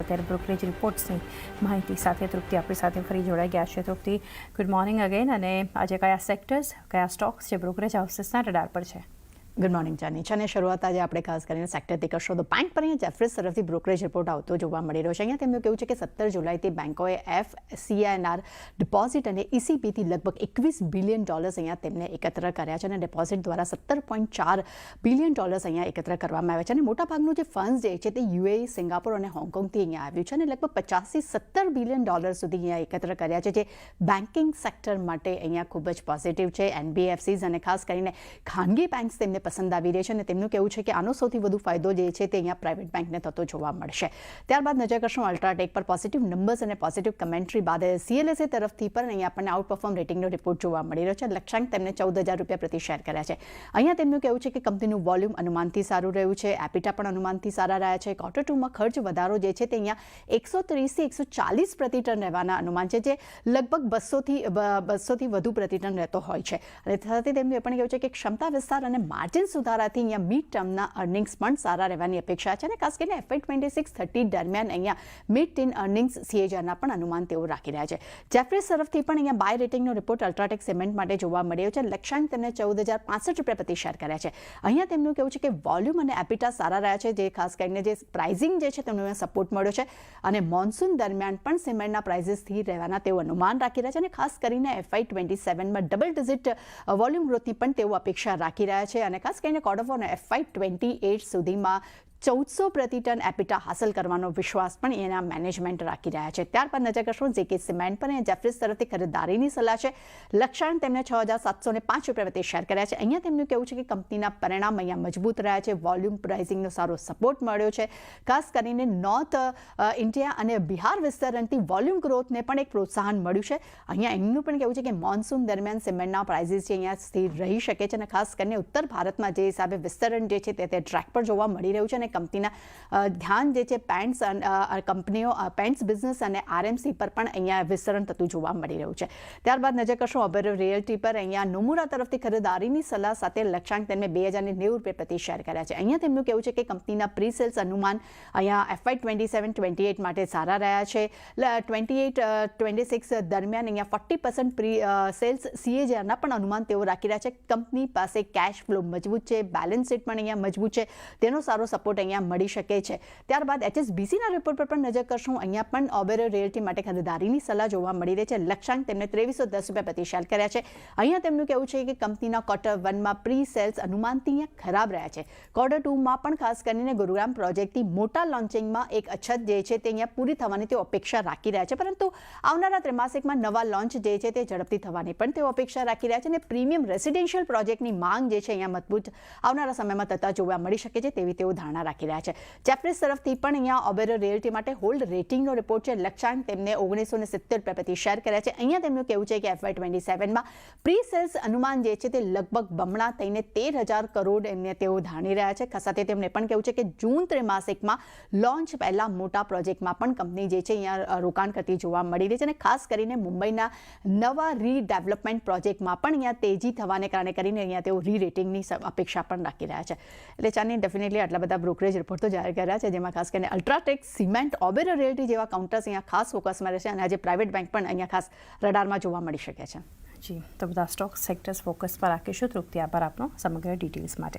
અત્યારે બ્રોકરેજ રિપોર્ટ્સની માહિતી સાથે તૃપ્તિ આપણી સાથે ફરી જોડાઈ ગયા છે. તૃપ્તિ, ગુડ મોર્નિંગ અગેન. અને આજે કયા સેક્ટર્સ, કયા સ્ટોક્સ જે બ્રોકરેજ હાઉસીસના રડાર પર છે? Good morning Jani. અને શરૂઆત આજે આપણે ખાસ કરીને સેક્ટરથી કરશો તો બેંક પર અહીંયા જેફરીઝ તરફથી બ્રોકરેજ રિપોર્ટ આવતો જોવા મળી રહ્યો છે. અહીંયા તેમનું કેવું છે કે 17 જુલાઈથી બેંકોએ FCNR ડિપોઝિટ અને ECPથી લગભગ $21 બિલિયન અહીંયા તેમને એકત્ર કર્યા છે અને ડિપોઝિટ દ્વારા $17.4 બિલિયન અહીંયા એકત્ર કરવામાં આવ્યા છે. અને મોટાભાગનું જે ફંડ્સ જે છે તે UAE, સિંગાપોર અને હોંગકોંગથી અહીંયા આવ્યું છે અને લગભગ 50 થી $17 બિલિયન સુધી અહીંયા એકત્ર કર્યા છે, જે બેન્કિંગ સેક્ટર માટે અહીંયા ખૂબ જ પોઝિટિવ છે. NBFCs અને ખાસ કરીને ખાનગી બેંક્સ તેમને પસંદ આવી રહી છે અને તેમનું કહેવું છે કે આનો સૌથી વધુ ફાયદો જે છે તે અહીંયા પ્રાઇવેટ બેંકને થતો જોવા મળશે. ત્યારબાદ નજર કરશું અલ્ટ્રાટેક પર. પોઝિટિવ નંબર્સ અને પોઝિટિવ કમેન્ટ્રી બાદ CLSA તરફથી પણ અહીંયા આપણને આઉટ પરફોર્મ રેટિંગનો રિપોર્ટ જોવા મળી રહ્યો છે. લક્ષ્યાંક તેમને ₹14,000 પ્રતિ શેર કર્યા છે. અહીંયા તેમનું કહેવું છે કે કંપનીનું વોલ્યુમ અનુમાનથી સારું રહ્યું છે, એપિટા પણ અનુમાનથી સારા રહ્યા છે. ક્વાર્ટર 2માં ખર્ચ વધારો જે છે તે અહીંયા 130 થી 140 પ્રતિ ટન રહેવાના અનુમાન છે, જે લગભગ 200થી વધુ પ્રતિ ટન રહેતો હોય છે. અને સાથે તેમનું એ પણ કહેવું છે કે ક્ષમતા વિસ્તાર અને માર્જિન સુધારાથી અહીંયા મિડ ટર્મના અર્નિંગ્સ પણ સારા રહેવાની અપેક્ષા છે. અને ખાસ કરીને FY 26-30 દરમિયાન અહીંયા મિડ ટીન અર્નિંગ્સ CAGRના પણ અનુમાન તેઓ રાખી રહ્યા છે. જેફરીઝ તરફથી પણ અહીંયા બાય રેટિંગનો રિપોર્ટ અલ્ટ્રાટેક સિમેન્ટ માટે જોવા મળ્યો છે. લક્ષ્યાંક તેમને ₹14,065 પ્રતિ શેર કર્યા છે. અહીંયા તેમનું કહેવું છે કે વોલ્યુમ અને એપિટા સારા રહ્યા છે, જે ખાસ કરીને જે પ્રાઇઝિંગ જે છે તેમનો સપોર્ટ મળ્યો છે અને મોન્સૂન દરમિયાન પણ સિમેન્ટના પ્રાઇઝિસ સ્થિર રહેવાના તેઓ અનુમાન રાખી રહ્યા છે. અને ખાસ કરીને FY 27માં ડબલ ડિજિટ વોલ્યુમ ગ્રોથની પણ તેઓ અપેક્ષા રાખી રહ્યા છે. અને ખાસ કરીને ક્વાર્ટર 4 અને FY 28 સુધીમાં 1400 પ્રતિ ટન એપિટા હાંસલ કરવાનો વિશ્વાસ પણ એના મેનેજમેન્ટ રાખી રહ્યા છે. ત્યારબાદ નજર કરશું JK સિમેન્ટ પર. જેફરીઝ તરફથી ખરીદારીની સલાહ છે. લક્ષ્યાંક તેમને ₹6,705 પ્રતિ શેર કર્યા છે. અહીંયા તેમનું કહેવું છે કે કંપનીના પરિણામ અહીંયા મજબૂત રહ્યા છે. વોલ્યુમ પ્રાઇઝિંગનો સારો સપોર્ટ મળ્યો છે. ખાસ કરીને નોર્થ ઇન્ડિયા અને બિહાર વિસ્તરણથી વોલ્યુમ ગ્રોથને પણ એક પ્રોત્સાહન મળ્યું છે. અહીંયા એમનું પણ કહેવું છે કે મોન્સૂન દરમિયાન સિમેન્ટના પ્રાઇઝિસ છે અહીંયા સ્થિર રહી શકે છે. અને ખાસ કરીને ઉત્તર ભારતમાં જે હિસાબે વિસ્તરણ જે છે તે ટ્રેક પર જોવા મળી રહ્યું છે. અને કંપનીના ધ્યાન જે છે પેન્ટ્સ કંપનીઓ પેન્ટ્સ બિઝનેસ અને RMC પર પણ અહીંયા વિસ્તરણ થતું જોવા મળી રહ્યું છે. ત્યારબાદ નજર કરશું ઓબેરો રિયલ્ટી પર. અહીંયા નોમુરા તરફથી ખરીદારીની સલાહ સાથે લક્ષ્યાંક તેમને ₹2,090 પ્રતિ શેર કર્યા છે. અહીંયા તેમનું કહેવું છે કે કંપનીના પ્રી સેલ્સ અનુમાન અહીંયા FY 27-28 માટે સારા રહ્યા છે. 28-26 દરમિયાન અહીંયા 40% પ્રી સેલ્સ CAGRના પણ અનુમાન તેઓ રાખી રહ્યા છે. કંપની પાસે કેશ ફ્લો મજબૂત છે, બેલેન્સ શીટ પણ અહીંયા મજબૂત છે, તેનો સારો સપોર્ટ અહીંયા મળી શકે છે. ત્યારબાદ HSBCના રિપોર્ટ પર પણ નજર કરશું. અહીંયા પણ ઓબેરો રિયલ્ટી માટે ખરીદારીની સલાહ જોવા મળી રહી છે. લક્ષ્યાંક તેમને ₹2310 પ્રતિ શેર કર્યા છે. અહીંયા તેમનું કહેવું છે કે કંપનીના ક્વાર્ટર 1માં પ્રી સેલ્સ અનુમાનથી અહીંયા ખરાબ રહ્યા છે. ક્વાર્ટર 2માં પણ ખાસ કરીને ગુરુગ્રામ પ્રોજેક્ટથી મોટા લોન્ચિંગમાં એક અછત જે છે તે અહીંયા પૂરી થવાની તેઓ અપેક્ષા રાખી રહ્યા છે. પરંતુ આવનારા ત્રિમાસિકમાં નવા લોન્ચ જે છે તે ઝડપથી થવાની પણ તેઓ અપેક્ષા રાખી રહ્યા છે. અને પ્રીમિયમ રેસિડેન્શિયલ પ્રોજેક્ટની માંગ જે છે અહીંયા મજબૂત આવનારા સમયમાં થતા જોવા મળી શકે છે તેવી તેઓ ધારણા રાખી રહ્યા છે. જેફરીઝ તરફથી પણ અહીંયા ઓબેરો રિયલ્ટી માટે હોલ્ડ રેટિંગનો રિપોર્ટ છે. લક્ષ્યાંક તેમને ₹1970 પ્રતિ શેર કર્યા છે. અહીંયા તેમનું કહેવું છે કે FY 27માં પ્રી સેલ્સ અનુમાન જે છે તે લગભગ બમણા થઈને 13,000 કરોડ એમને તેઓ ધારી રહ્યા છે. સાથે તેમને પણ કહેવું છે કે જૂન ત્રિમાસિકમાં લોન્ચ પહેલા મોટા પ્રોજેક્ટમાં પણ કંપની જે છે અહીંયા રોકાણ કરતી જોવા મળી રહી છે. અને ખાસ કરીને મુંબઈના નવા રીડેવલપમેન્ટ પ્રોજેક્ટમાં પણ અહીંયા તેજી થવાને કારણે કરીને અહીંયા તેઓ રીરેટિંગની અપેક્ષા પણ રાખી રહ્યા છે. એટલે ચાની ડેફિનેટલી આટલા બધા બ્રોકરેજ રિપોર્ટ તો જાહેર કર્યા છે, જેમાં ખાસ કરીને અલ્ટ્રાટેક, સિમેન્ટ, ઓબેરો રિયલ્ટી જેવા કાઉન્ટર્સ અહીંયા ખાસ ફોકસમાં રહેશે. અને આજે પ્રાઇવેટ બેંક પણ અહીંયા ખાસ રડારમાં જોવા મળી શકે છે. જી, તો બધા સ્ટોક સેક્ટર્સ ફોકસ પર રાખીશું. તૃપ્તિ, આભાર આપનો સમગ્ર ડિટેલ્સ માટે.